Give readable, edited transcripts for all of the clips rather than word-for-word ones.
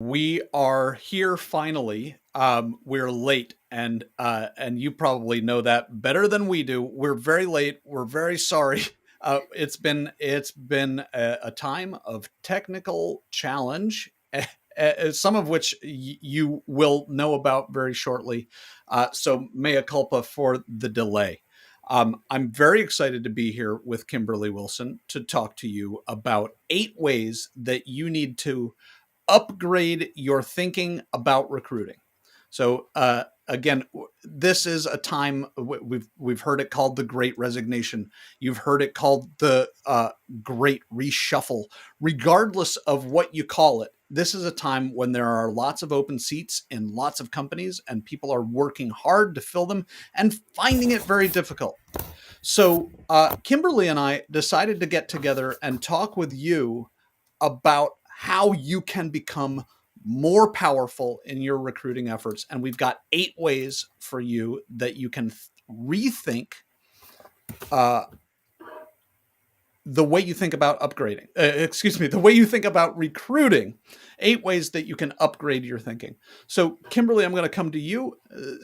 We are here finally. We're late, and you probably know that better than we do. We're very late. We're very sorry. It's been a time of technical challenge, some of which you will know about very shortly. So mea culpa for the delay. I'm very excited to be here with Kimberly Wilson to talk to you about 8 ways that you need to upgrade your thinking about recruiting. So again, this is a time we've heard it called the Great Resignation. You've heard it called the Great Reshuffle. Regardless of what you call it, this is a time when there are lots of open seats in lots of companies, and people are working hard to fill them and finding it very difficult. So Kimberly and I decided to get together and talk with you about how you can become more powerful in your recruiting efforts. And we've got 8 ways for you that you can rethink uh, the way you think about upgrading. The way you think about recruiting. 8 ways that you can upgrade your thinking. So, Kimberly, I'm going to come to you.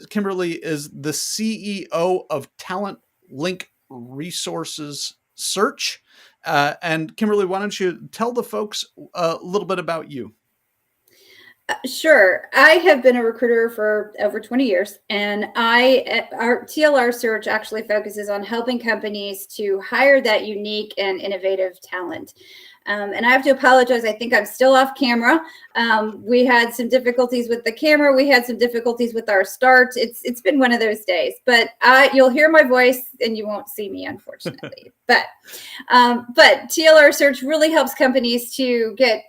Kimberly is the CEO of Talent Link Resources Search. And Kimberly, why don't you tell the folks a little bit about you? Sure. I have been a recruiter for over 20 years, and our TLR search actually focuses on helping companies to hire that unique and innovative talent. And I have to apologize. I think I'm still off camera. We had some difficulties with the camera. We had some difficulties with our start. It's been one of those days, but you'll hear my voice and you won't see me, unfortunately. But TLR search really helps companies to get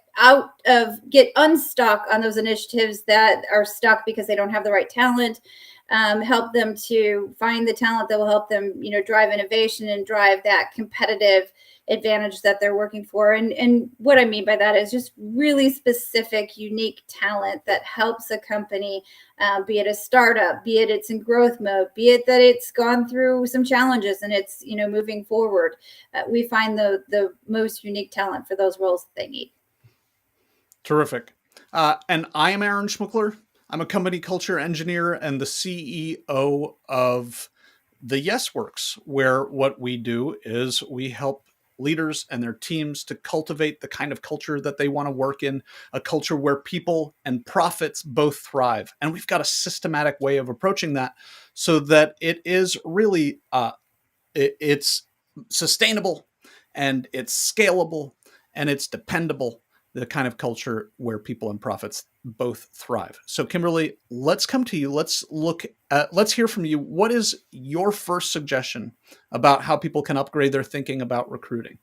unstuck on those initiatives that are stuck because they don't have the right talent. Help them to find the talent that will help them, drive innovation and drive that competitive advantage that they're working for. And what I mean by that is just really specific, unique talent that helps a company, be it a startup, be it it's in growth mode, be it that it's gone through some challenges and it's, moving forward. We find the most unique talent for those roles that they need. Terrific. And I am Aaron Schmuckler. I'm a company culture engineer and the CEO of the Yes Works, where what we do is we help leaders and their teams to cultivate the kind of culture that they want to work in, a culture where people and profits both thrive. And we've got a systematic way of approaching that so that it is really it's sustainable and it's scalable and it's dependable, the kind of culture where people and profits both thrive. So Kimberly, let's come to you. Let's hear from you. What is your first suggestion about how people can upgrade their thinking about recruiting?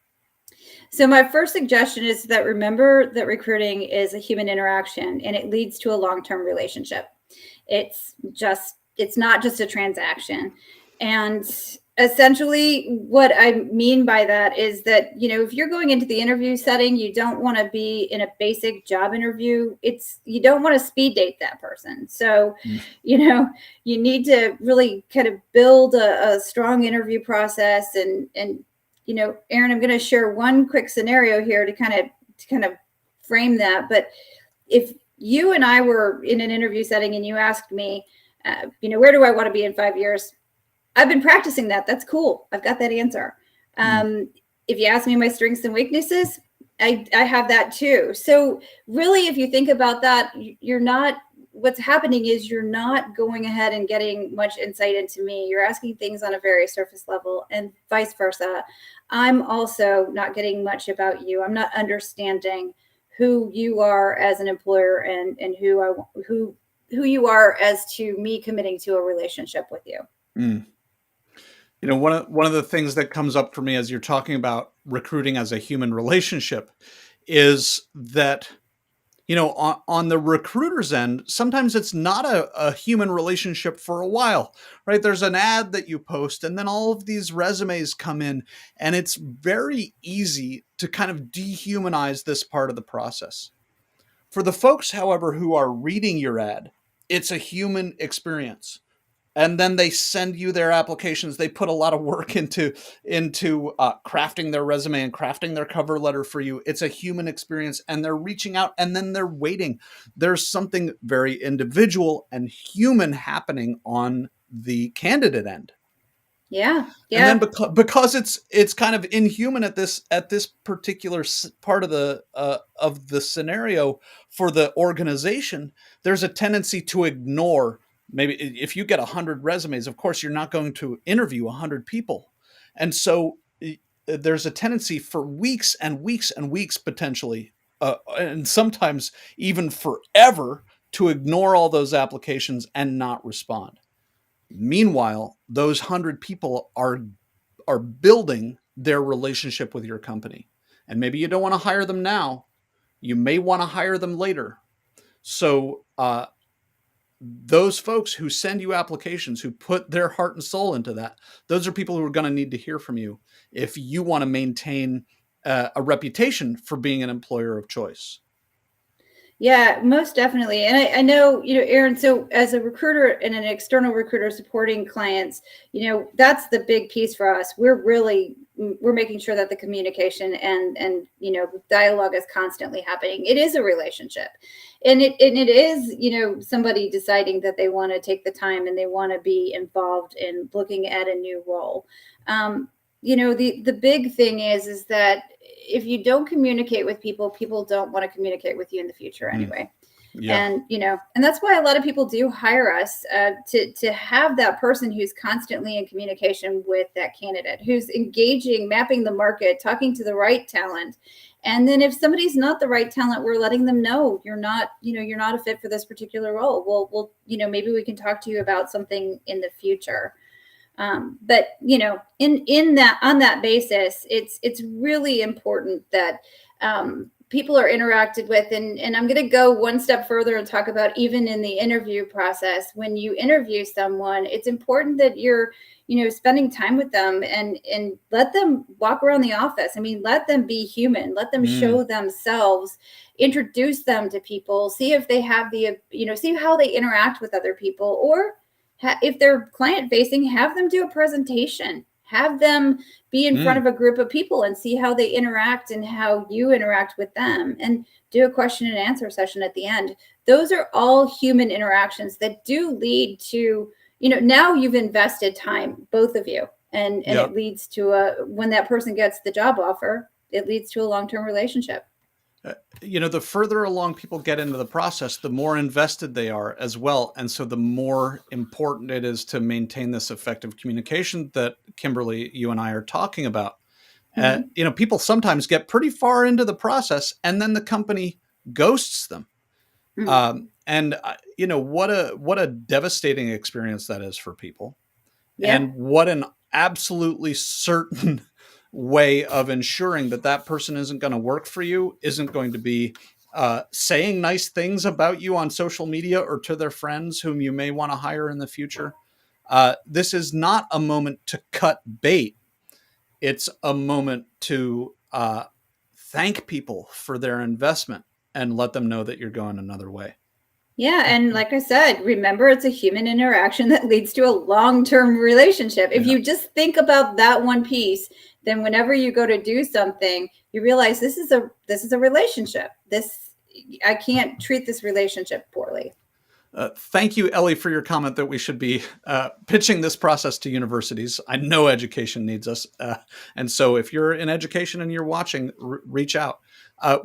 So my first suggestion is that remember that recruiting is a human interaction and it leads to a long-term relationship. It's not just a transaction. And essentially what I mean by that is that, if you're going into the interview setting, you don't want to be in a basic job interview. You don't want to speed date that person. So, you need to really kind of build a strong interview process and Aaron, I'm going to share one quick scenario here to kind of frame that. But if you and I were in an interview setting and you asked me, where do I want to be in 5 years? I've been practicing that. That's cool. I've got that answer. If you ask me my strengths and weaknesses, I have that too. So really, if you think about that, what's happening is you're not going ahead and getting much insight into me. You're asking things on a very surface level and vice versa. I'm also not getting much about you. I'm not understanding who you are as an employer and who you are as to me committing to a relationship with you. Mm. One of the things that comes up for me as you're talking about recruiting as a human relationship is that on the recruiter's end, sometimes it's not a human relationship for a while, right? There's an ad that you post, and then all of these resumes come in, and it's very easy to kind of dehumanize this part of the process. For the folks, however, who are reading your ad, it's a human experience. and then they send you their applications. They put a lot of work into crafting their resume and crafting their cover letter for you. It's a human experience, and they're reaching out, and then they're waiting. There's something very individual and human happening on the candidate end. Yeah. And then Yeah. because it's kind of inhuman at this particular part of the scenario for the organization, there's a tendency to ignore. Maybe if you get 100 resumes, of course you're not going to interview 100 people, and so there's a tendency for weeks and weeks and weeks potentially, and sometimes even forever, to ignore all those applications and not respond. Meanwhile, those 100 people are building their relationship with your company. And maybe you don't want to hire them now. You may want to hire them later. So those folks who send you applications, who put their heart and soul into that, those are people who are going to need to hear from you if you want to maintain a reputation for being an employer of choice. Yeah, most definitely. And I know, Aaron, so as a recruiter and an external recruiter supporting clients, that's the big piece for us. We're making sure that the communication and dialogue is constantly happening. It is a relationship. And it is, somebody deciding that they want to take the time and they want to be involved in looking at a new role. The big thing is that if you don't communicate with people, people don't want to communicate with you in the future anyway. Yeah. And that's why a lot of people do hire us to have that person who's constantly in communication with that candidate, who's engaging, mapping the market, talking to the right talent. And then if somebody's not the right talent, we're letting them know you're not a fit for this particular role. We'll maybe we can talk to you about something in the future. But in that, on that basis, it's really important that people are interacted with. And I'm going to go one step further and talk about even in the interview process. When you interview someone, it's important that you're spending time with them and let them walk around the office. I mean, let them be human, let them show themselves, introduce them to people, see if they have see how they interact with other people, or if they're client facing, have them do a presentation, have them be in front of a group of people and see how they interact and how you interact with them, and do a question and answer session at the end. Those are all human interactions that do lead to, now you've invested time, both of you, and Yep. It leads to when that person gets the job offer, it leads to a long-term relationship. The further along people get into the process, the more invested they are as well. And so the more important it is to maintain this effective communication that Kimberly, you and I are talking about. People sometimes get pretty far into the process and then the company ghosts them. What a devastating experience that is for people. Yeah. And what an absolutely certain way of ensuring that person isn't going to work for you, isn't going to be saying nice things about you on social media or to their friends whom you may want to hire in the future. This is not a moment to cut bait. It's a moment to thank people for their investment and let them know that you're going another way. Yeah. And like I said, remember, it's a human interaction that leads to a long-term relationship. If you just think about that one piece, then whenever you go to do something, you realize this is a relationship. I can't treat this relationship poorly. Thank you, Ellie, for your comment that we should be pitching this process to universities. I know education needs us. And so if you're in education and you're watching, reach out.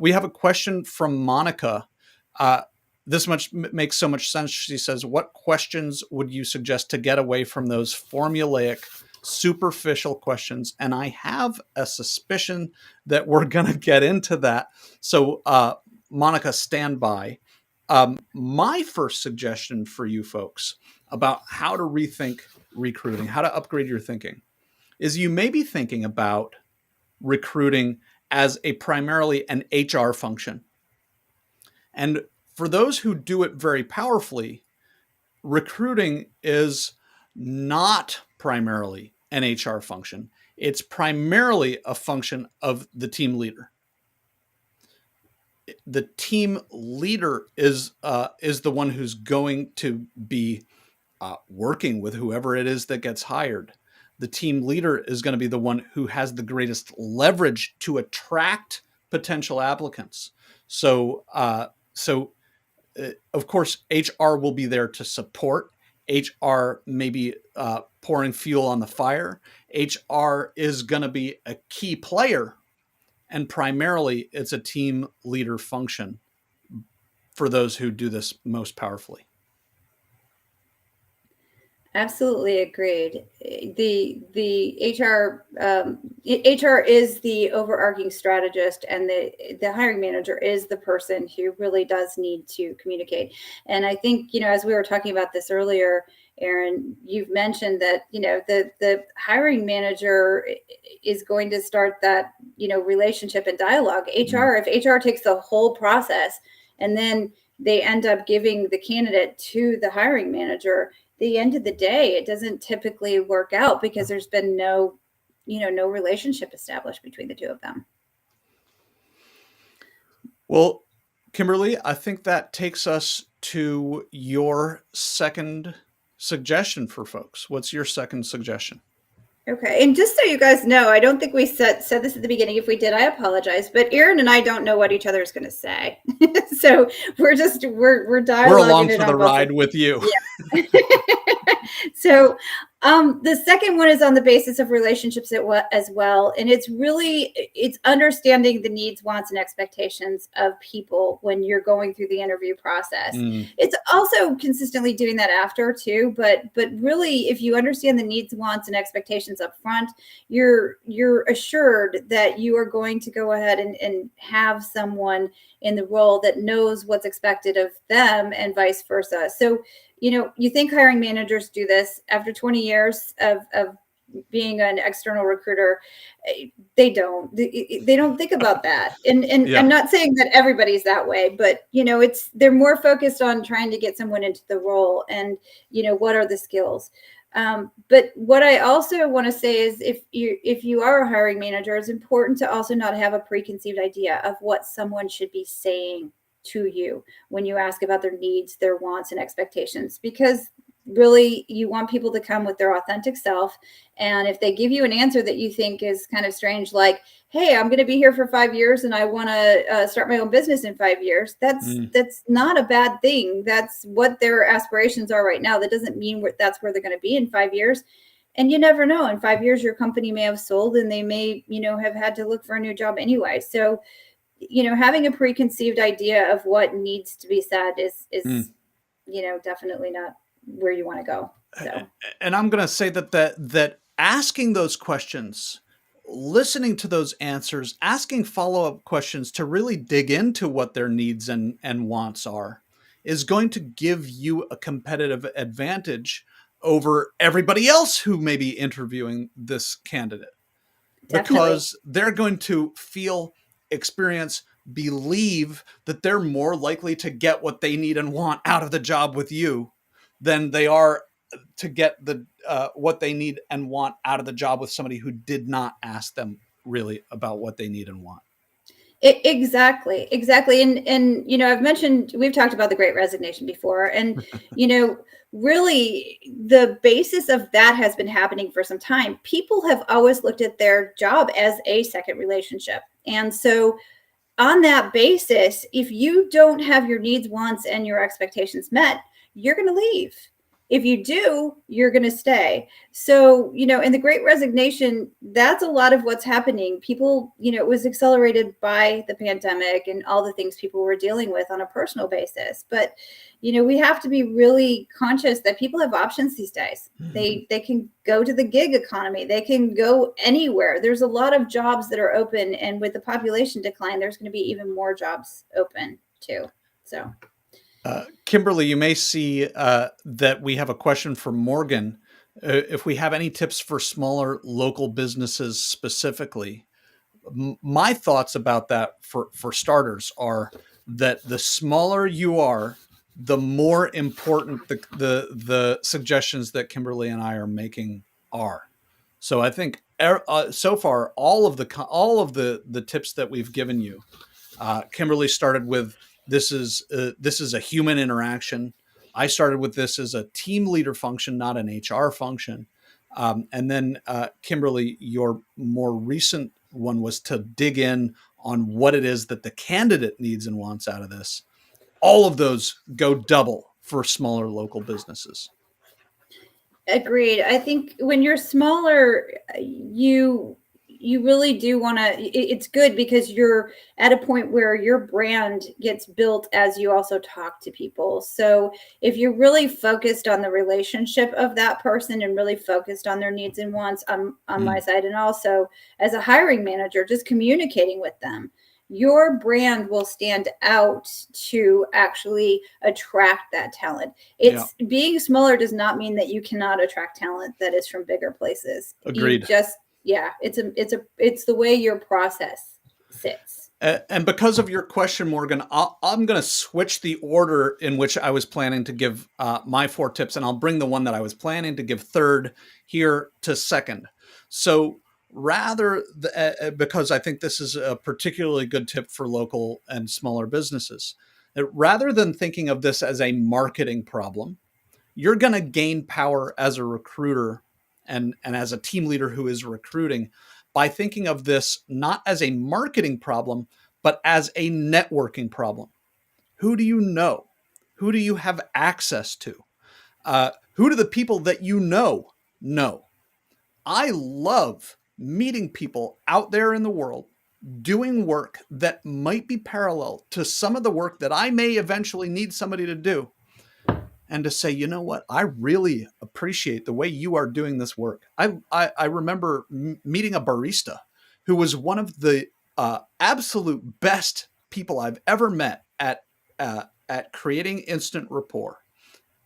We have a question from Monica. This makes so much sense. She says, what questions would you suggest to get away from those formulaic, superficial questions? And I have a suspicion that we're going to get into that. So, Monica, stand by. My first suggestion for you folks about how to rethink recruiting, how to upgrade your thinking, is you may be thinking about recruiting as primarily an HR function. And for those who do it very powerfully, recruiting is not primarily an HR function. It's primarily a function of the team leader. The team leader is the one who's going to be working with whoever it is that gets hired. The team leader is going to be the one who has the greatest leverage to attract potential applicants. So, of course, HR will be there to support. HR may be pouring fuel on the fire. HR is going to be a key player, and primarily it's a team leader function for those who do this most powerfully. Absolutely agreed. The HR is the overarching strategist, and the hiring manager is the person who really does need to communicate. And I think, as we were talking about this earlier, Aaron, you've mentioned that, the hiring manager is going to start that, relationship and dialogue. If HR takes the whole process and then they end up giving the candidate to the hiring manager, the end of the day, it doesn't typically work out because there's been no relationship established between the two of them. Well, Kimberly, I think that takes us to your second suggestion for folks. What's your second suggestion? Okay. And just so you guys know, I don't think we said this at the beginning. If we did, I apologize. But Aaron and I don't know what each other is going to say. So we're dialoguing. We're along for the ride with you. Yeah. So the second one is on the basis of relationships as well. And it's understanding the needs, wants, and expectations of people when you're going through the interview process. It's also consistently doing that after too. But really, if you understand the needs, wants, and expectations up front, you're assured that you are going to go ahead and have someone in the role that knows what's expected of them and vice versa. So, you think hiring managers do this after 20 years of being an external recruiter. They don't think about that. And yeah. I'm not saying that everybody's that way, but they're more focused on trying to get someone into the role and, what are the skills? But what I also want to say is if you are a hiring manager, it's important to also not have a preconceived idea of what someone should be saying to you when you ask about their needs, their wants, and expectations, because really you want people to come with their authentic self. And if they give you an answer that you think is kind of strange, like, hey, I'm going to be here for 5 years and I want to start my own business in 5 years, that's not a bad thing. That's what their aspirations are right now. That doesn't mean that's where they're going to be in 5 years. And you never know. In 5 years, your company may have sold and they may, have had to look for a new job anyway. So, having a preconceived idea of what needs to be said is definitely not where you want to go. So. And I'm going to say that asking those questions, listening to those answers, asking follow-up questions to really dig into what their needs and wants are, is going to give you a competitive advantage over everybody else who may be interviewing this candidate. Definitely. Because they're going to experience, believe that they're more likely to get what they need and want out of the job with you than they are to get the what they need and want out of the job with somebody who did not ask them really about what they need and want. Exactly. And I've mentioned, we've talked about the Great Resignation before, and really the basis of that has been happening for some time. People have always looked at their job as a second relationship. And so on that basis, if you don't have your needs, wants, and your expectations met, you're going to leave. If you do, you're going to stay. So, in the Great Resignation, that's a lot of what's happening. People, it was accelerated by the pandemic and all the things people were dealing with on a personal basis. But, we have to be really conscious that people have options these days. Mm-hmm. They can go to the gig economy. They can go anywhere. There's a lot of jobs that are open. And with the population decline, there's going to be even more jobs open too. So. Kimberly, you may see that we have a question from Morgan. If we have any tips for smaller local businesses specifically, my thoughts about that for starters are that the smaller you are, the more important the suggestions that Kimberly and I are making are. So I think so far all of the tips that we've given you, Kimberly started with. This is a human interaction. I started with this as a team leader function, not an HR function. And then, Kimberly, your more recent one was to dig in on what it is that the candidate needs and wants out of this. All of those go double for smaller local businesses. Agreed. I think when you're smaller, you really do want to, it's good because you're at a point where your brand gets built as you also talk to people. So if you're really focused on the relationship of that person and really focused on their needs and wants on my side, and also as a hiring manager, just communicating with them, your brand will stand out to actually attract that talent. It's being smaller does not mean that you cannot attract talent that is from bigger places. Agreed. It's the way your process sits. And because of your question, Morgan, I'm going to switch the order in which I was planning to give my 4 tips, and I'll bring the one that I was planning to give third here to second. So because I think this is a particularly good tip for local and smaller businesses, rather than thinking of this as a marketing problem, you're going to gain power as a recruiter and as a team leader who is recruiting by thinking of this not as a marketing problem, but as a networking problem. Who do you know? Who do you have access to? Who do the people that you know? I love meeting people out there in the world doing work that might be parallel to some of the work that I may eventually need somebody to do. And to say, you know what, I really appreciate the way you are doing this work. I remember meeting a barista who was one of the absolute best people I've ever met at creating instant rapport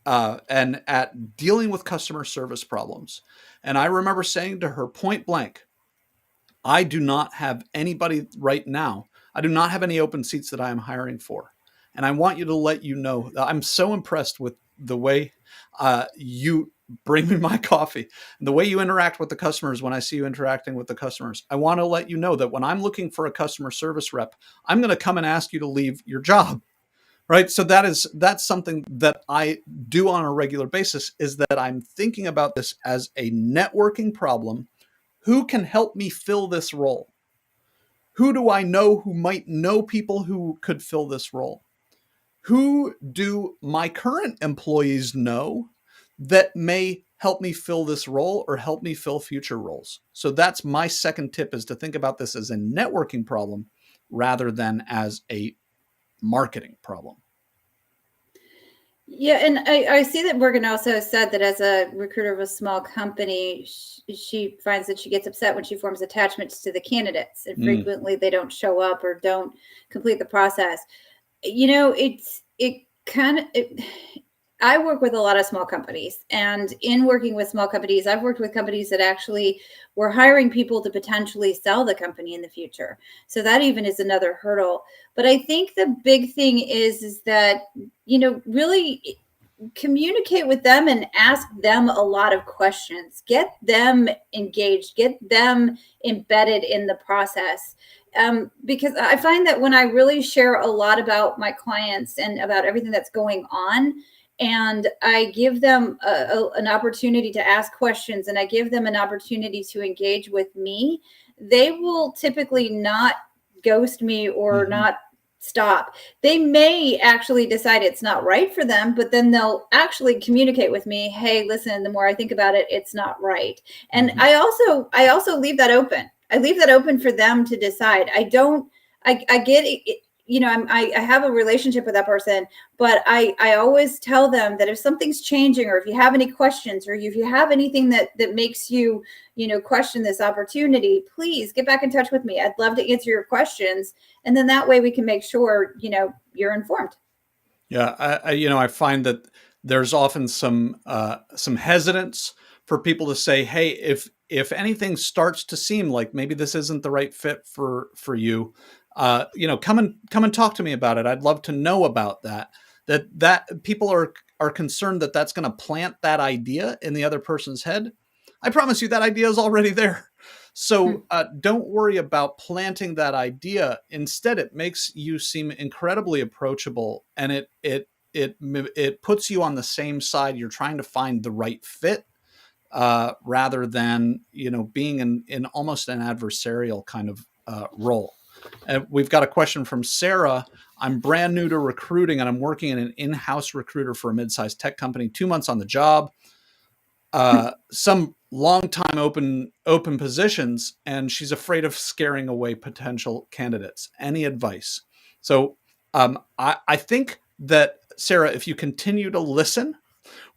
and at dealing with customer service problems. And I remember saying to her point blank, I do not have anybody right now. I do not have any open seats that I am hiring for. And I want you to let you know that I'm so impressed with the way you bring me my coffee and the way you interact with the customers when I see you interacting with the customers. I want to let you know that when I'm looking for a customer service rep, I'm going to come and ask you to leave your job. Right. So that's something that I do on a regular basis, is that I'm thinking about this as a networking problem. Who can help me fill this role? Who do I know who might know people who could fill this role? Who do my current employees know that may help me fill this role or help me fill future roles? So that's my second tip, is to think about this as a networking problem rather than as a marketing problem. Yeah, and I see that Morgan also said that as a recruiter of a small company, she finds that she gets upset when she forms attachments to the candidates, and frequently they don't show up or don't complete the process. You know, I work with a lot of small companies, and in working with small companies, I've worked with companies that actually were hiring people to potentially sell the company in the future. So that even is another hurdle. But I think the big thing is that, you know, really communicate with them and ask them a lot of questions. Get them engaged, get them embedded in the process. Because I find that when I really share a lot about my clients and about everything that's going on, and I give them an opportunity to ask questions, and I give them an opportunity to engage with me, they will typically not ghost me or not stop. They may actually decide it's not right for them, but then they'll actually communicate with me, hey, listen, the more I think about it, it's not right. And I also leave that open. I leave that open for them to decide. I get it. You know, I have a relationship with that person, but I always tell them that if something's changing, or if you have any questions, or if you have anything that makes you, you know, question this opportunity, please get back in touch with me. I'd love to answer your questions. And then that way we can make sure, you know, you're informed. Yeah. I find that there's often some hesitance for people to say, hey, if anything starts to seem like maybe this isn't the right fit for you, come and talk to me about it. I'd love to know about that. That people are concerned that that's going to plant that idea in the other person's head. I promise you that idea is already there. So don't worry about planting that idea. Instead, it makes you seem incredibly approachable, and it it puts you on the same side. You're trying to find the right fit, rather than, being in almost an adversarial kind of role. And we've got a question from Sarah. I'm brand new to recruiting and I'm working in an in-house recruiter for a mid-sized tech company, 2 months on the job, some long time open positions, and she's afraid of scaring away potential candidates. Any advice? So I think that, Sarah, if you continue to listen,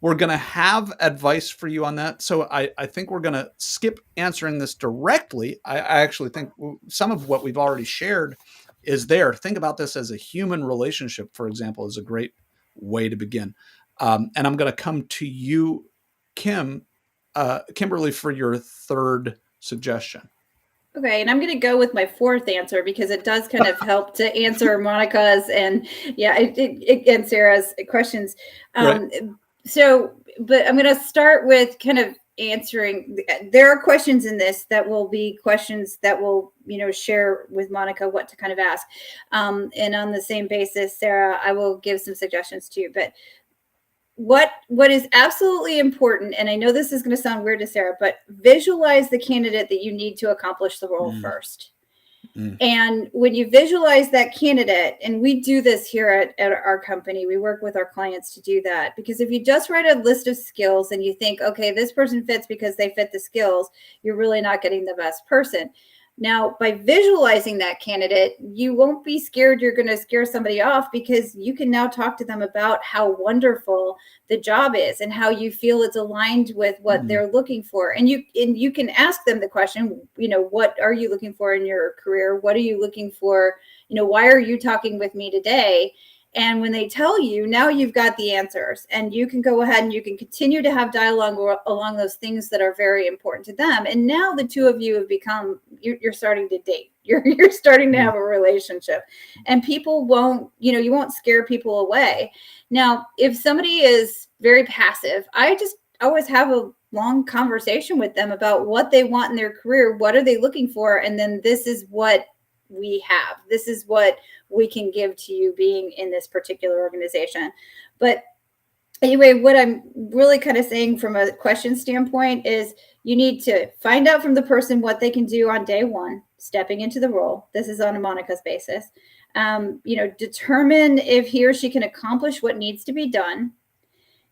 we're going to have advice for you on that. So I think we're going to skip answering this directly. I actually think some of what we've already shared is there. Think about this as a human relationship, for example, is a great way to begin. And I'm going to come to you, Kimberly, for your third suggestion. Okay, and I'm going to go with my fourth answer because it does kind of help to answer Monica's and and Sarah's questions. Right. So, but I'm going to start with kind of answering. There are questions in this that will be questions that will, share with Monica what to kind of ask. And on the same basis, Sarah, I will give some suggestions too. But what is absolutely important, and I know this is going to sound weird to Sarah, but visualize the candidate that you need to accomplish the role first. And when you visualize that candidate, and we do this here at our company, we work with our clients to do that, because if you just write a list of skills and you think, okay, this person fits because they fit the skills, you're really not getting the best person. Now, by visualizing that candidate, you won't be scared you're going to scare somebody off, because you can now talk to them about how wonderful the job is and how you feel it's aligned with what they're looking for. And you can ask them the question, what are you looking for in your career? What are you looking for? Why are you talking with me today? And when they tell you, now you've got the answers, and you can go ahead and you can continue to have dialogue along those things that are very important to them. And now the two of you have become, you're starting to date. You're starting to have a relationship, and people won't, you won't scare people away. Now, if somebody is very passive, I just always have a long conversation with them about what they want in their career. What are they looking for? And then this is what we have. This is what we can give to you being in this particular organization. But anyway, what I'm really kind of saying from a question standpoint is you need to find out from the person what they can do on day one, stepping into the role. This is on a Monica's basis. Determine if he or she can accomplish what needs to be done.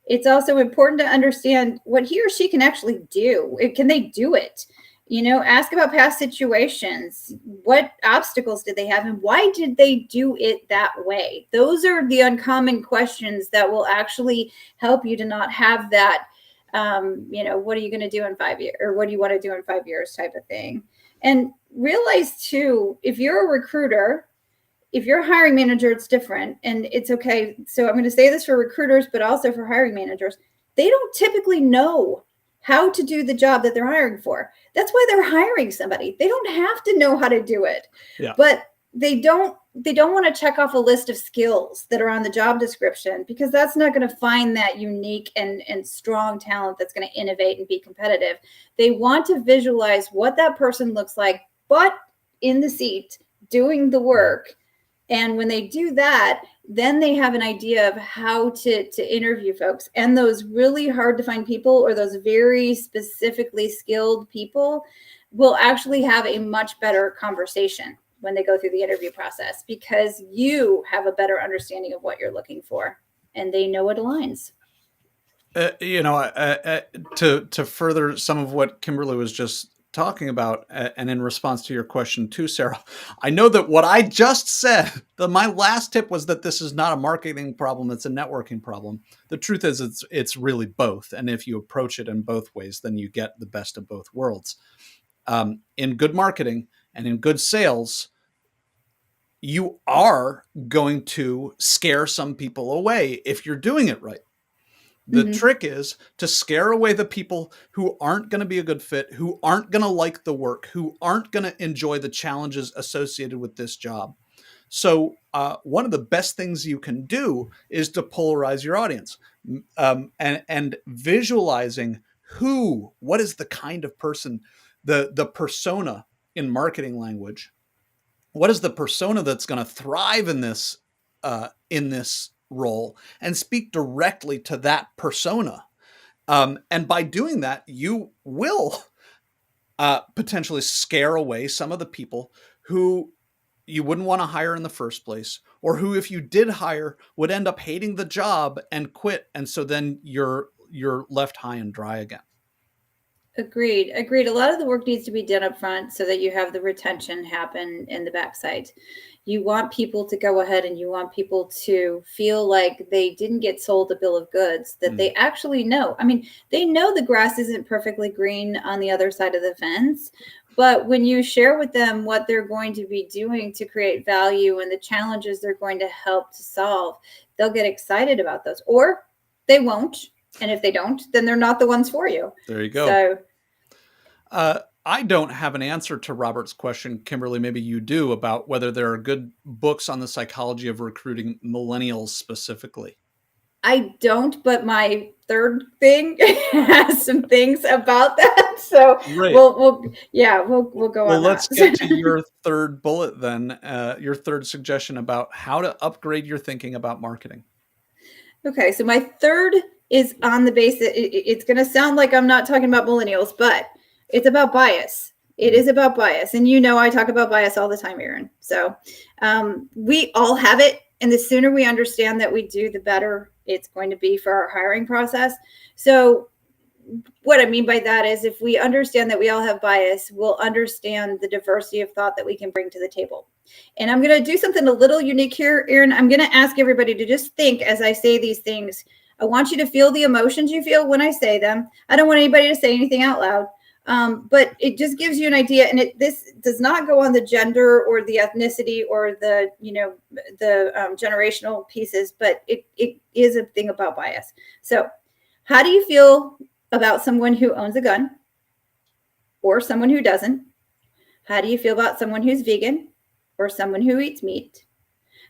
It's also important to understand what he or she can actually do. Can they do it? Ask about past situations. What obstacles did they have and why did they do it that way? Those are the uncommon questions that will actually help you to not have that, what are you going to do in 5 years, or what do you want to do in 5 years type of thing. And realize too, if you're a recruiter, if you're a hiring manager, it's different, and it's okay. So I'm going to say this for recruiters, but also for hiring managers. They don't typically know how to do the job that they're hiring for. That's why they're hiring somebody. They don't have to know how to do it, but they don't want to check off a list of skills that are on the job description, because that's not going to find that unique and strong talent that's going to innovate and be competitive. They want to visualize what that person looks like, but in the seat doing the work. And when they do that, then they have an idea of how to interview folks. And those really hard to find people, or those very specifically skilled people, will actually have a much better conversation when they go through the interview process, because you have a better understanding of what you're looking for and they know it aligns. To further some of what Kimberly was just talking about, and in response to your question too, Sarah, I know that what I just said, my last tip was that this is not a marketing problem, it's a networking problem. The truth is it's really both. And if you approach it in both ways, then you get the best of both worlds. In good marketing and in good sales, you are going to scare some people away if you're doing it right. The trick is to scare away the people who aren't going to be a good fit, who aren't going to like the work, who aren't going to enjoy the challenges associated with this job. So one of the best things you can do is to polarize your audience, and visualizing what is the kind of person, the persona in marketing language. What is the persona that's going to thrive in this role and speak directly to that persona. And by doing that, you will potentially scare away some of the people who you wouldn't want to hire in the first place, or who, if you did hire, would end up hating the job and quit. And so then you're left high and dry again. Agreed. Agreed. A lot of the work needs to be done up front so that you have the retention happen in the backside. You want people to go ahead and you want people to feel like they didn't get sold a bill of goods, that they actually know. I mean, they know the grass isn't perfectly green on the other side of the fence. But when you share with them what they're going to be doing to create value and the challenges they're going to help to solve, they'll get excited about those, or they won't. And if they don't, then they're not the ones for you. There you go. So, I don't have an answer to Robert's question. Kimberly, maybe you do, about whether there are good books on the psychology of recruiting millennials specifically. I don't, but my third thing has some things about that. So Great. we'll go on. Well, let's get to your third bullet then, your third suggestion about how to upgrade your thinking about marketing. Okay, so my third is on the basis. It's going to sound like I'm not talking about millennials, but it's about bias. It is about bias. And I talk about bias all the time, Aaron. So we all have it. And the sooner we understand that we do, the better it's going to be for our hiring process. So what I mean by that is, if we understand that we all have bias, we'll understand the diversity of thought that we can bring to the table. And I'm going to do something a little unique here, Aaron. I'm going to ask everybody to just think as I say these things. I want you to feel the emotions you feel when I say them. I don't want anybody to say anything out loud. But it just gives you an idea, and this does not go on the gender or the ethnicity or the generational pieces, but it is a thing about bias. So how do you feel about someone who owns a gun or someone who doesn't? How do you feel about someone who's vegan or someone who eats meat?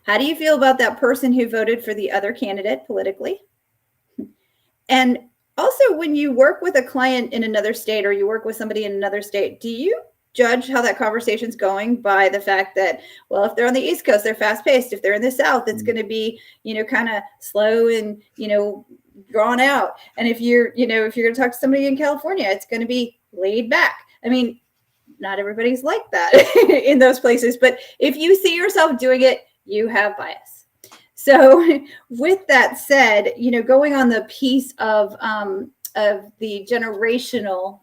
How do you feel about that person who voted for the other candidate politically? And also, when you work with a client in another state, or you work with somebody in another state, do you judge how that conversation's going by the fact that, well, if they're on the East Coast, they're fast paced. If they're in the South, it's going to be, kind of slow and, drawn out. And if you're going to talk to somebody in California, it's going to be laid back. I mean, not everybody's like that in those places, but if you see yourself doing it, you have bias. So with that said, going on the piece of the generational,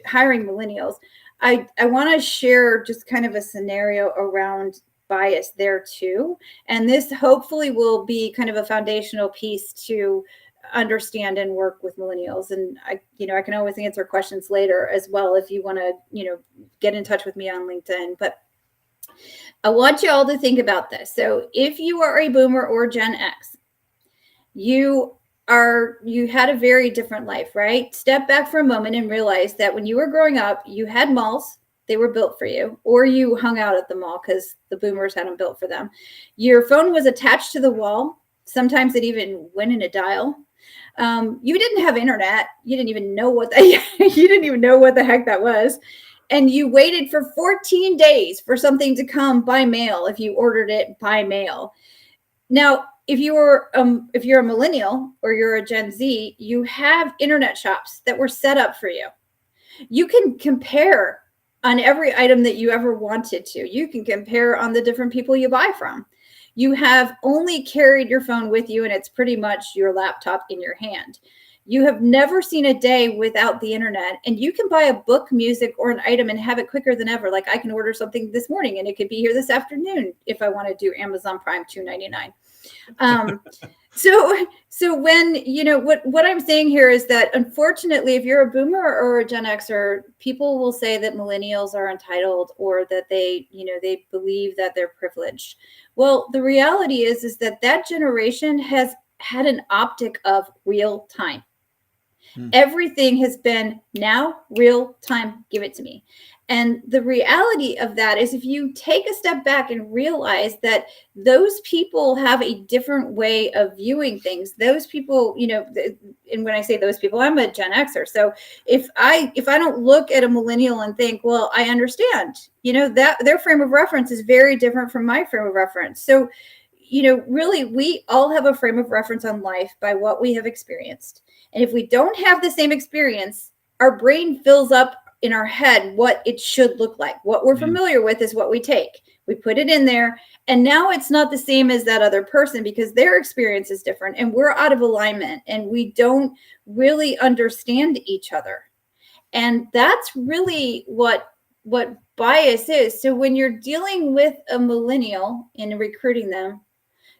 hiring millennials, I want to share just kind of a scenario around bias there too. And this hopefully will be kind of a foundational piece to understand and work with millennials. And I can always answer questions later as well if you want to, get in touch with me on LinkedIn. But I want you all to think about this. So if you are a boomer or Gen X, you had a very different life, right? Step back for a moment and realize that when you were growing up, you had malls. They were built for you, or you hung out at the mall because the boomers had them built for them. Your phone was attached to the wall. Sometimes it even went in a dial. You didn't have internet. You didn't even know what the heck that was. And you waited for 14 days for something to come by mail if you ordered it by mail. Now, if you're a millennial or you're a Gen Z, you have internet shops that were set up for you. You can compare on every item that you ever wanted to. You can compare on the different people you buy from. You have only carried your phone with you, and it's pretty much your laptop in your hand. You have never seen a day without the internet, and you can buy a book, music, or an item and have it quicker than ever. Like, I can order something this morning and it could be here this afternoon if I want to do Amazon Prime $2.99. So when, what I'm saying here is that, unfortunately, if you're a boomer or a Gen Xer, people will say that millennials are entitled, or that they believe that they're privileged. Well, the reality is that generation has had an optic of real time. Everything has been now, real time, give it to me. And the reality of that is, if you take a step back and realize that those people have a different way of viewing things, those people, and when I say those people, I'm a Gen Xer. So if I don't look at a millennial and think, well, I understand, that their frame of reference is very different from my frame of reference. So really, we all have a frame of reference on life by what we have experienced. And if we don't have the same experience, our brain fills up in our head what it should look like. What we're familiar with is what we take. We put it in there, and now it's not the same as that other person because their experience is different, and we're out of alignment, and we don't really understand each other. And that's really what bias is. So when you're dealing with a millennial and recruiting them,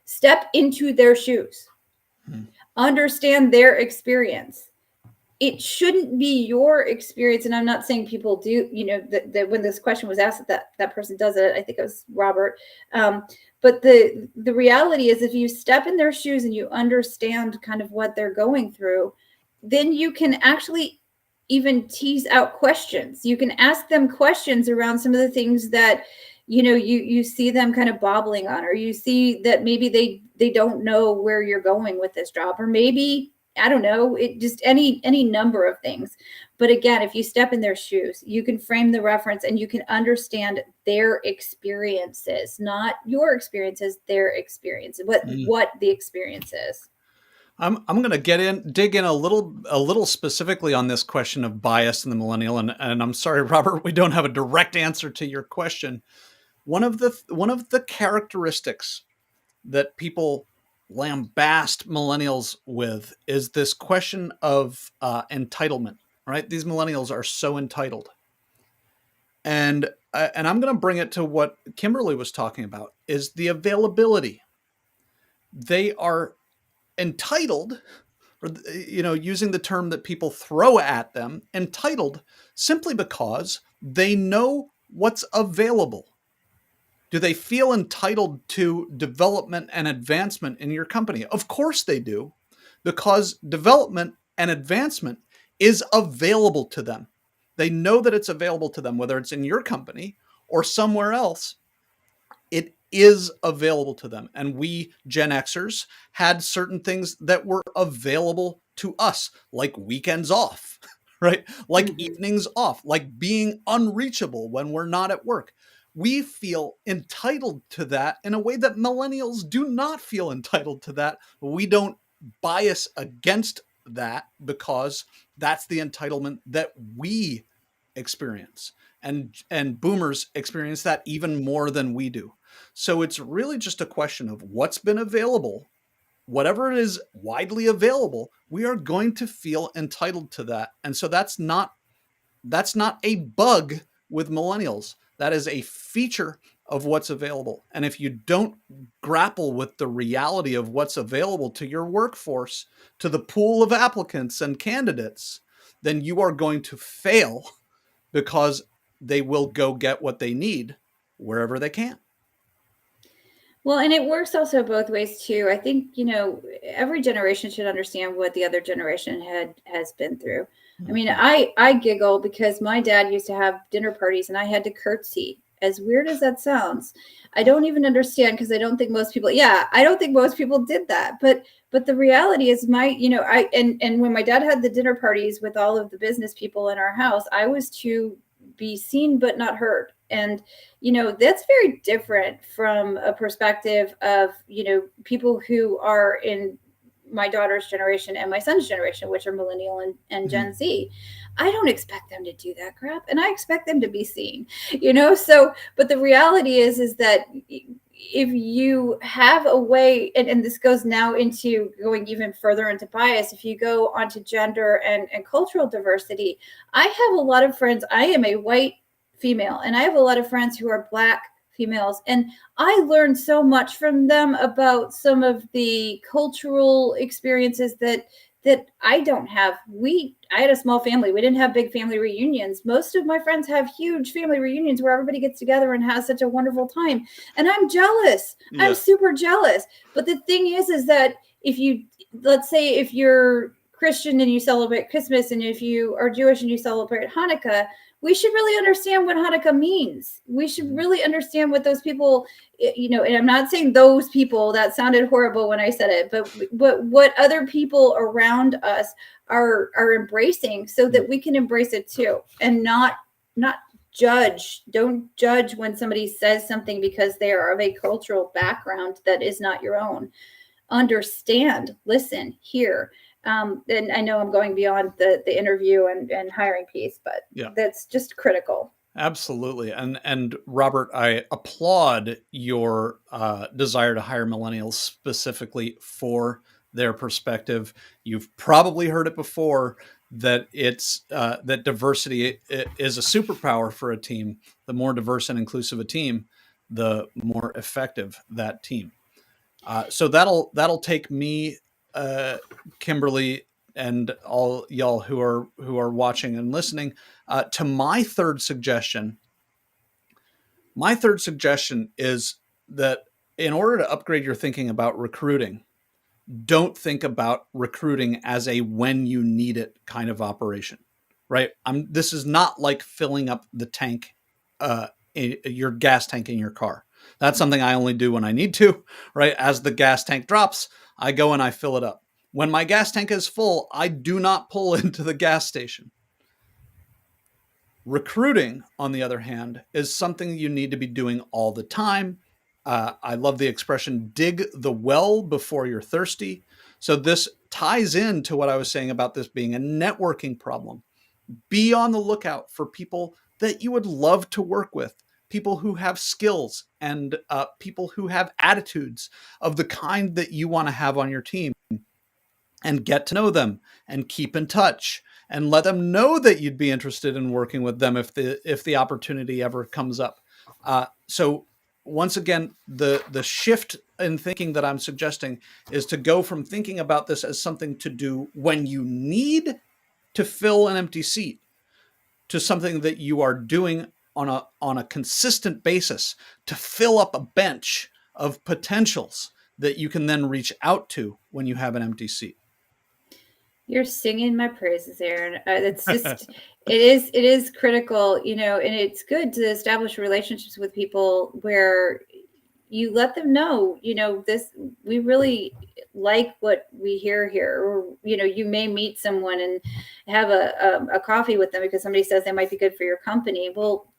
step into their shoes. Understand their experience. It shouldn't be your experience. And I'm not saying people do, when this question was asked, that person does it. I think it was Robert. But the reality is, if you step in their shoes and you understand kind of what they're going through, then you can actually even tease out questions. You can ask them questions around some of the things that, you see them kind of bobbling on, or you see that maybe they don't know where you're going with this job, or maybe, I don't know, it just any number of things. But again, if you step in their shoes, you can frame the reference and you can understand their experiences, not your experiences, their experience, what the experience is. I'm going to dig in a little specifically on this question of bias in the millennial, and I'm sorry, Robert, we don't have a direct answer to your question. One of the characteristics that people lambast millennials with is this question of entitlement. Right? These millennials are so entitled, and I'm going to bring it to what Kimberly was talking about: is the availability. They are entitled, or using the term that people throw at them, entitled simply because they know what's available. Do they feel entitled to development and advancement in your company? Of course they do, because development and advancement is available to them. They know that it's available to them, whether it's in your company or somewhere else. It is available to them. And we Gen Xers had certain things that were available to us, like weekends off, right? Like evenings off, like being unreachable when we're not at work. We feel entitled to that in a way that millennials do not feel entitled to that. We don't bias against that because that's the entitlement that we experience. And boomers experience that even more than we do. So it's really just a question of what's been available. Whatever it is widely available, we are going to feel entitled to that. And so that's not a bug with millennials. That is a feature of what's available. And if you don't grapple with the reality of what's available to your workforce, to the pool of applicants and candidates, then you are going to fail, because they will go get what they need wherever they can. Well, and it works also both ways too. I think, every generation should understand what the other generation has been through. I mean, I giggle because my dad used to have dinner parties and I had to curtsy. As weird as that sounds, I don't even understand, because I don't think most people did that. But the reality is and when my dad had the dinner parties with all of the business people in our house, I was to be seen but not heard. And, that's very different from a perspective of, people who are in my daughter's generation and my son's generation, which are millennial and Gen Z. I don't expect them to do that crap, and I expect them to be seen, so, but the reality is that if you have a way, and this goes now into going even further into bias, if you go onto gender and cultural diversity, I have a lot of friends. I am a white female, and I have a lot of friends who are Black females, and I learned so much from them about some of the cultural experiences that I don't have. I had a small family. We didn't have big family reunions. Most of my friends have huge family reunions where everybody gets together and has such a wonderful time. And I'm jealous. Yeah. I'm super jealous. But the thing is that let's say if you're Christian and you celebrate Christmas, and if you are Jewish and you celebrate Hanukkah, we should really understand what Hanukkah means. We should really understand what those people, and I'm not saying those people, that sounded horrible when I said it, but what other people around us are embracing, so that we can embrace it too, and not judge. Don't judge when somebody says something because they are of a cultural background that is not your own. Understand, listen, hear. And I know I'm going beyond the interview and hiring piece, but Yeah. that's just critical. Absolutely. And Robert, I applaud your desire to hire millennials specifically for their perspective. You've probably heard it before that it's that diversity is a superpower for a team. The more diverse and inclusive a team, the more effective that team. So that'll take me, Kimberly, and all y'all who are watching and listening, to my third suggestion. My third suggestion is that in order to upgrade your thinking about recruiting, don't think about recruiting as a when you need it kind of operation, right? This is not like filling up the tank, your gas tank in your car. That's something I only do when I need to, right? As the gas tank drops, I go and I fill it up. When my gas tank is full, I do not pull into the gas station. Recruiting, on the other hand, is something you need to be doing all the time. I love the expression, dig the well before you're thirsty. So this ties into what I was saying about this being a networking problem. Be on the lookout for people that you would love to work with, people who have skills and people who have attitudes of the kind that you want to have on your team, and get to know them and keep in touch and let them know that you'd be interested in working with them if the opportunity ever comes up. So once again, the shift in thinking that I'm suggesting is to go from thinking about this as something to do when you need to fill an empty seat to something that you are doing on a consistent basis to fill up a bench of potentials that you can then reach out to when you have an empty seat. You're singing my praises, Aaron. It's just, it is critical, and it's good to establish relationships with people where you let them know, this, we really like what we hear here. Or, you may meet someone and have a coffee with them because somebody says they might be good for your company. Well,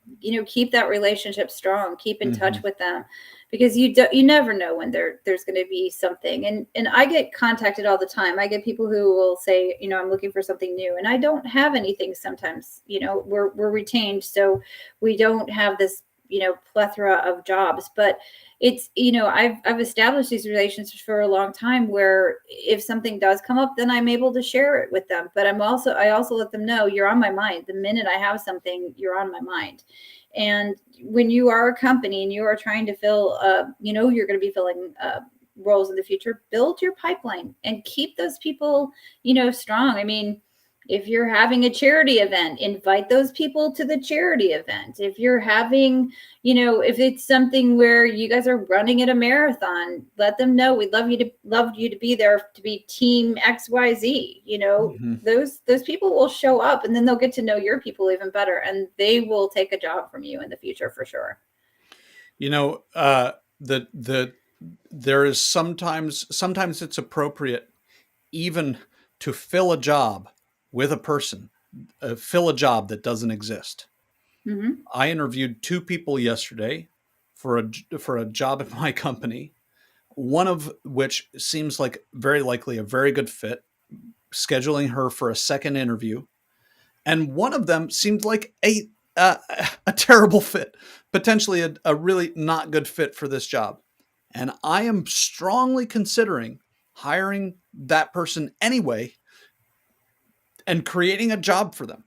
keep that relationship strong, keep in touch with them, because you never know when there's going to be something. And I get contacted all the time. I get people who will say, I'm looking for something new, and I don't have anything sometimes. We're retained, so we don't have this plethora of jobs, but it's I've established these relationships for a long time where if something does come up, then I'm able to share it with them. But I also let them know, you're on my mind. The minute I have something, you're on my mind. And when you are a company and you are trying to fill you're going to be filling roles in the future, build your pipeline and keep those people strong. I mean, if you're having a charity event, invite those people to the charity event. If you're having, if it's something where you guys are running at a marathon, let them know we'd love you to be there, to be team XYZ. Those people will show up, and then they'll get to know your people even better, and they will take a job from you in the future for sure. There is sometimes it's appropriate even to fill a job with a person, fill a job that doesn't exist. I interviewed 2 people yesterday for a job at my company, one of which seems like very likely a very good fit, scheduling her for a second interview. And one of them seemed like a terrible fit, potentially a really not good fit for this job. And I am strongly considering hiring that person anyway and creating a job for them,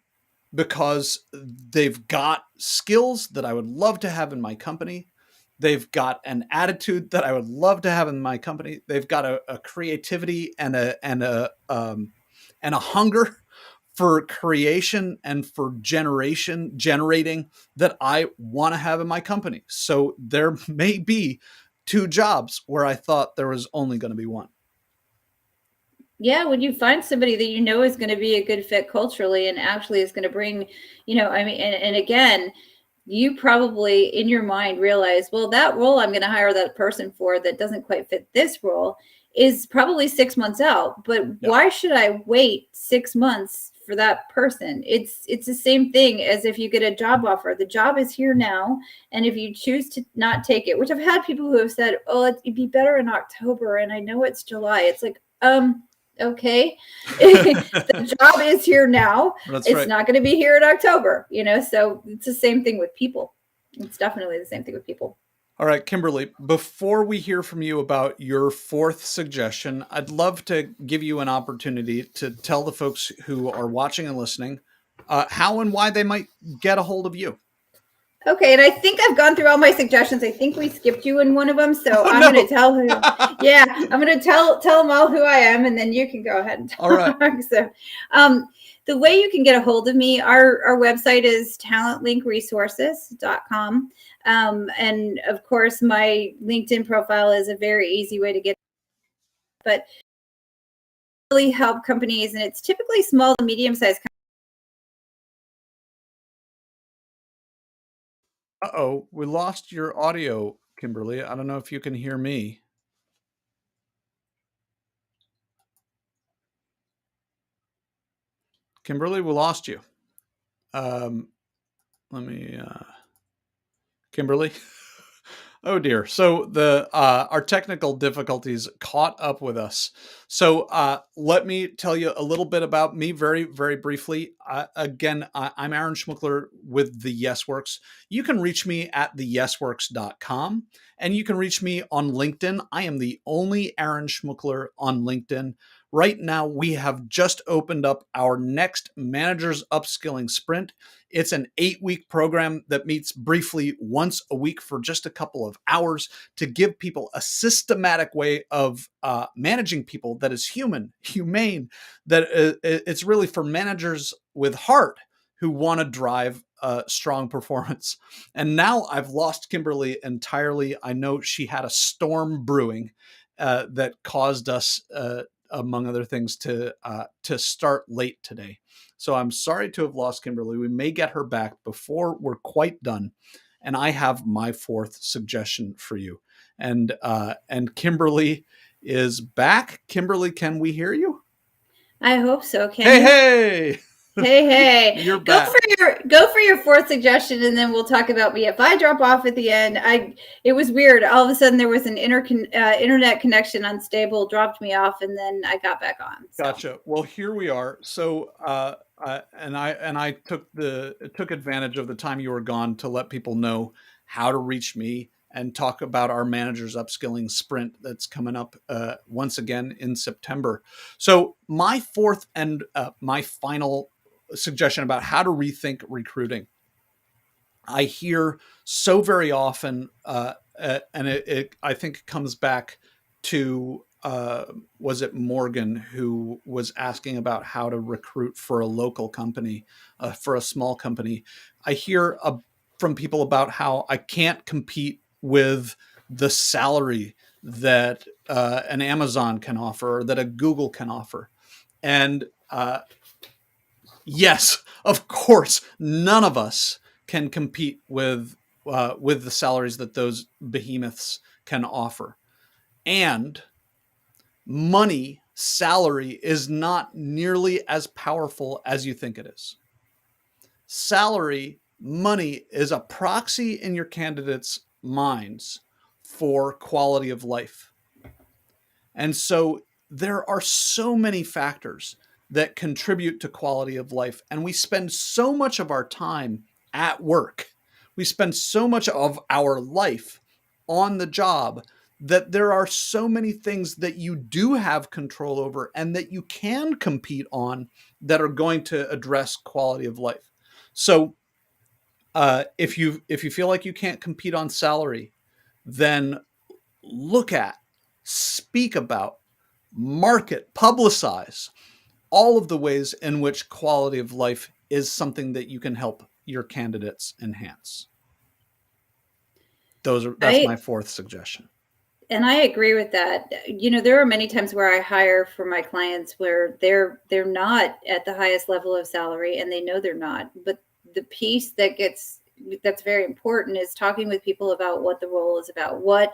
because they've got skills that I would love to have in my company. They've got an attitude that I would love to have in my company. They've got a creativity and a hunger for creation and for generating that I want to have in my company. So there may be 2 jobs where I thought there was only going to be one. Yeah, when you find somebody that is going to be a good fit culturally and actually is going to bring, and again, you probably in your mind realize, well, that role I'm going to hire that person for that doesn't quite fit this role is probably 6 months out. But why should I wait 6 months for that person. It's the same thing as if you get a job offer. The job is here now, and if you choose to not take it, which I've had people who have said, "Oh, it'd be better in October," and I know it's July. It's like, okay, the job is here now. That's It's right. not going to be here in October, so it's the same thing with people. It's definitely the same thing with people. All right, Kimberly, before we hear from you about your fourth suggestion, I'd love to give you an opportunity to tell the folks who are watching and listening how and why they might get a hold of you. Okay, and I think I've gone through all my suggestions. I think we skipped you in one of them, so I'm going to tell who. Yeah, I'm going to tell them all who I am, and then you can go ahead and talk. All right. So, the way you can get a hold of me, our website is talentlinkresources.com, and of course, my LinkedIn profile is a very easy way to get. But really help companies, and it's typically small to medium-sized companies. Uh-oh, we lost your audio, Kimberly. I don't know if you can hear me. Kimberly, we lost you. Kimberly. Oh dear. So our technical difficulties caught up with us. So let me tell you a little bit about me very, very briefly. Again, I'm Aaron Schmuckler with the YesWorks. You can reach me at theyesworks.com, and you can reach me on LinkedIn. I am the only Aaron Schmuckler on LinkedIn. Right now, we have just opened up our next Managers Upskilling Sprint. It's an 8-week program that meets briefly once a week for just a couple of hours to give people a systematic way of managing people that is humane, that it's really for managers with heart who want to drive strong performance. And now I've lost Kimberly entirely. I know she had a storm brewing that caused us, among other things, to start late today. So I'm sorry to have lost Kimberly. We may get her back before we're quite done. And I have my fourth suggestion for you. And Kimberly is back. Kimberly, can we hear you? I hope so. Hey! Hey, You're back. Go for your fourth suggestion, and then we'll talk about me. If I drop off at the end, it was weird. All of a sudden, there was an internet connection unstable, dropped me off, and then I got back on. So. Gotcha. Well, here we are. So, and I took advantage of the time you were gone to let people know how to reach me and talk about our Managers Upskilling Sprint that's coming up once again in September. So, my fourth and my final suggestion about how to rethink recruiting. I hear so very often, and it I think comes back to was it Morgan who was asking about how to recruit for a local company, for a small company. I hear from people about how I can't compete with the salary that an Amazon can offer or that a Google can offer. And yes, of course, none of us can compete with the salaries that those behemoths can offer. And money, salary, is not nearly as powerful as you think it is. Salary, money, is a proxy in your candidates' minds for quality of life. And so there are so many factors that contribute to quality of life. And we spend so much of our time at work. We spend so much of our life on the job that there are so many things that you do have control over and that you can compete on that are going to address quality of life. So if you feel like you can't compete on salary, then look at, speak about, market, publicize all of the ways in which quality of life is something that you can help your candidates enhance. That's my fourth suggestion. And I agree with that. There are many times where I hire for my clients where they're not at the highest level of salary, and they know they're not. But the piece that's very important is talking with people about what the role is about, what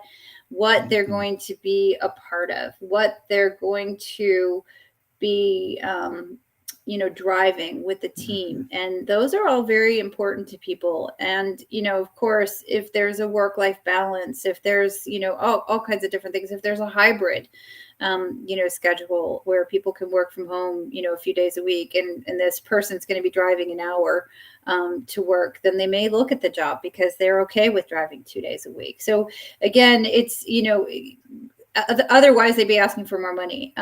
they're going to be a part of, what they're going to be driving with the team. And those are all very important to people. And, of course, if there's a work-life balance, if there's, all kinds of different things, if there's a hybrid, schedule where people can work from home, a few days a week, and this person's going to be driving an hour to work, then they may look at the job because they're okay with driving 2 days a week. So again, it's, otherwise they'd be asking for more money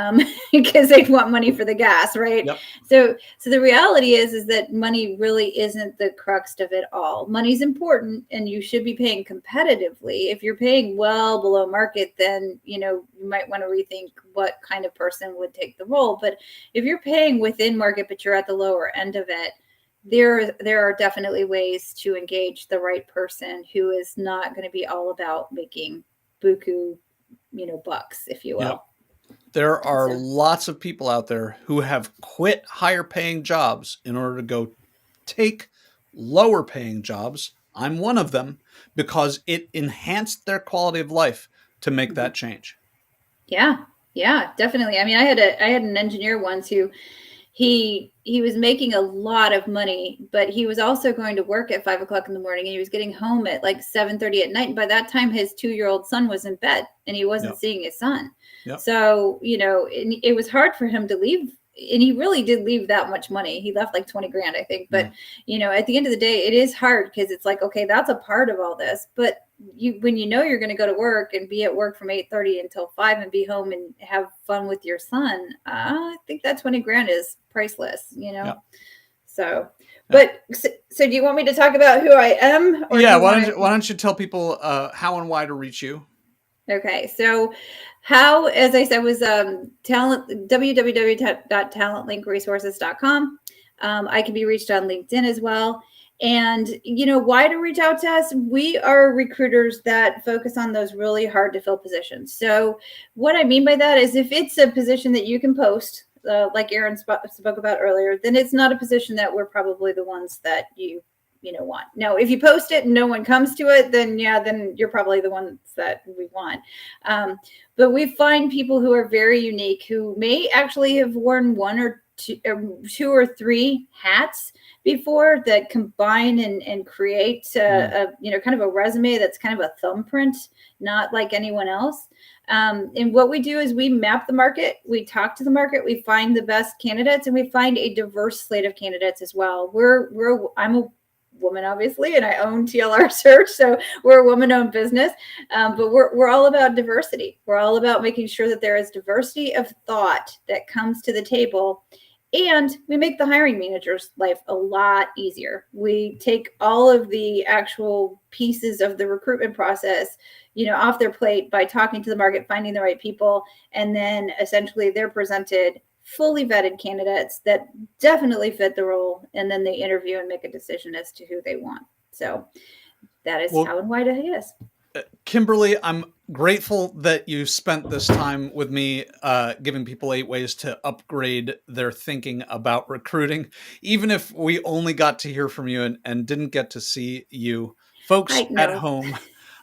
because they'd want money for the gas, right? Yep. So the reality is that money really isn't the crux of it all. Money's important, and you should be paying competitively. If you're paying well below market, then you might want to rethink what kind of person would take the role. But if you're paying within market but you're at the lower end of it, there are definitely ways to engage the right person who is not going to be all about making buku bucks, if you will. Yep. There are lots of people out there who have quit higher paying jobs in order to go take lower paying jobs. I'm one of them, because it enhanced their quality of life to make that change. Yeah, definitely. I mean, I had an engineer once who he was making a lot of money, but he was also going to work at 5 o'clock in the morning, and he was getting home at like 7:30 at night. And by that time, his 2-year-old son was in bed, and he wasn't seeing his son. Yep. So, it was hard for him to leave. And he really did leave that much money. He left like 20 grand, I think. But, at the end of the day, it is hard, because it's like, okay, that's a part of all this. But when you're going to go to work and be at work from 8:30 until 5 and be home and have fun with your son, I think that 20 grand is priceless, Yep. So, but so do you want me to talk about who I am? Why don't you tell people how and why to reach you? Okay, so how, as I said, was www.talentlinkresources.com. I can be reached on LinkedIn as well. And, why to reach out to us? We are recruiters that focus on those really hard to fill positions. So what I mean by that is, if it's a position that you can post, like Aaron spoke about earlier, then it's not a position that we're probably the ones that you want. Now, if you post it and no one comes to it, then you're probably the ones that we want. But we find people who are very unique, who may actually have worn one or two or three hats before, that combine and create a kind of a resume that's kind of a thumbprint, not like anyone else. And what we do is we map the market, we talk to the market, we find the best candidates, and we find a diverse slate of candidates as well. I'm a woman, obviously, and I own TLR Search, so we're a woman-owned business, but we're all about diversity. We're all about making sure that there is diversity of thought that comes to the table, and we make the hiring manager's life a lot easier. We take all of the actual pieces of the recruitment process, off their plate by talking to the market, finding the right people, and then essentially they're presented fully vetted candidates that definitely fit the role, and then they interview and make a decision as to who they want. So that is how and why to is. Kimberly, I'm grateful that you spent this time with me, giving people 8 ways to upgrade their thinking about recruiting. Even if we only got to hear from you and didn't get to see you, folks at home,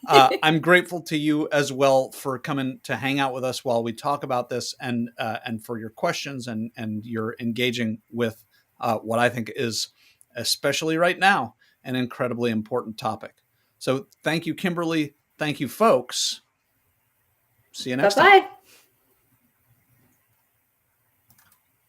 I'm grateful to you as well for coming to hang out with us while we talk about this, and for your questions and your engaging with what I think is, especially right now, an incredibly important topic. So thank you, Kimberly. Thank you, folks. See you next time.